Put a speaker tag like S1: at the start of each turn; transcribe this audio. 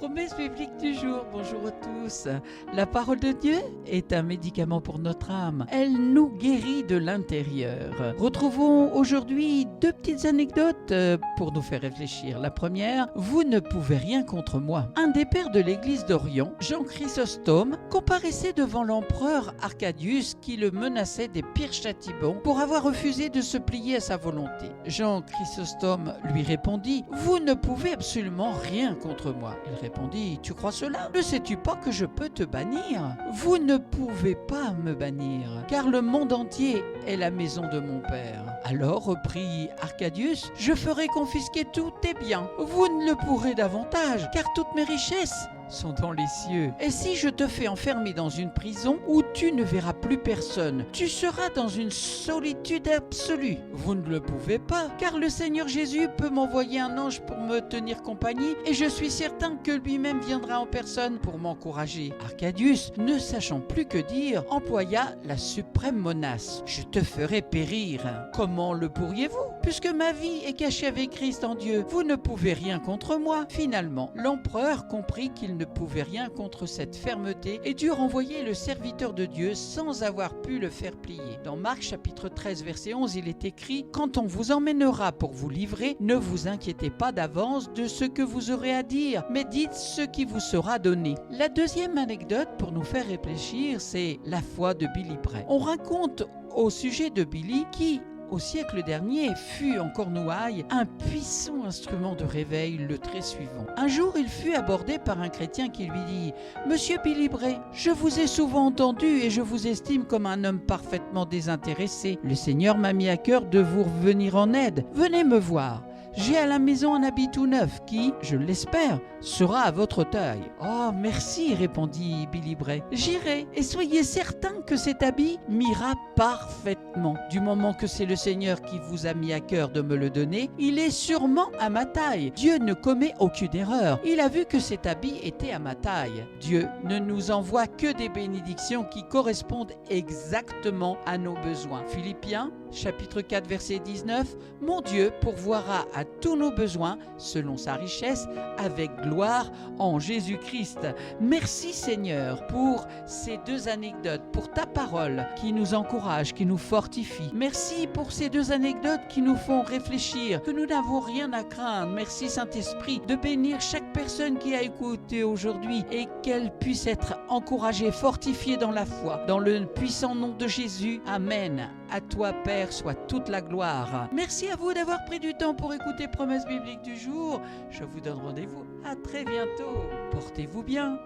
S1: Promesse biblique du jour, bonjour à tous. La parole de Dieu est un médicament pour notre âme. Elle nous guérit de l'intérieur. Retrouvons aujourd'hui deux petites anecdotes pour nous faire réfléchir. La première, vous ne pouvez rien contre moi. Un des pères de l'église d'Orient, Jean Chrysostome, comparaissait devant l'empereur Arcadius qui le menaçait des pires châtiments pour avoir refusé de se plier à sa volonté. Jean Chrysostome lui répondit: vous ne pouvez absolument rien contre moi. Il répondit: tu crois cela? Ne sais-tu pas que je peux te bannir? Vous ne pouvez pas me bannir, car le monde entier est la maison de mon père. Alors, reprit Arcadius, je ferai confisquer tous tes biens. Vous ne le pourrez davantage, car toutes mes richesses sont dans les cieux. Et si je te fais enfermer dans une prison où tu ne verras plus personne, tu seras dans une solitude absolue. Vous ne le pouvez pas, car le Seigneur Jésus peut m'envoyer un ange pour me tenir compagnie, et je suis certain que lui-même viendra en personne pour m'encourager. Arcadius, ne sachant plus que dire, employa la suprême menace: je te ferai périr. Comment le pourriez-vous? Puisque ma vie est cachée avec Christ en Dieu, vous ne pouvez rien contre moi. Finalement, l'empereur comprit qu'il ne pouvait rien contre cette fermeté et dut renvoyer le serviteur de Dieu sans avoir pu le faire plier. Dans Marc chapitre 13 verset 11, il est écrit: quand on vous emmènera pour vous livrer, ne vous inquiétez pas d'avance de ce que vous aurez à dire, mais dites ce qui vous sera donné. La deuxième anecdote pour nous faire réfléchir, c'est la foi de Billy Bray. On raconte au sujet de Billy qui, au siècle dernier, fut en Cornouailles un puissant instrument de réveil le trait suivant. Un jour, il fut abordé par un chrétien qui lui dit: Monsieur Billy Bray, je vous ai souvent entendu et je vous estime comme un homme parfaitement désintéressé. Le Seigneur m'a mis à cœur de vous venir en aide. Venez me voir. J'ai à la maison un habit tout neuf qui, je l'espère, sera à votre taille. Oh, merci, répondit Billy Bray. J'irai, et soyez certain que cet habit m'ira parfaitement. Du moment que c'est le Seigneur qui vous a mis à cœur de me le donner, il est sûrement à ma taille. Dieu ne commet aucune erreur. Il a vu que cet habit était à ma taille. Dieu ne nous envoie que des bénédictions qui correspondent exactement à nos besoins. Philippiens chapitre 4 verset 19, mon Dieu pourvoira à tous nos besoins selon sa richesse avec gloire en Jésus-Christ. Merci Seigneur pour ces deux anecdotes, pour ta parole qui nous encourage, qui nous fortifie. Merci pour ces deux anecdotes qui nous font réfléchir, que nous n'avons rien à craindre. Merci Saint-Esprit de bénir chaque personne qui a écouté aujourd'hui et qu'elle puisse être encouragée, fortifiée dans la foi. Dans le puissant nom de Jésus, Amen. À toi Père soit toute la gloire. Merci à vous d'avoir pris du temps pour écouter Promesse biblique du jour. Je vous donne rendez-vous à très bientôt. Portez-vous bien.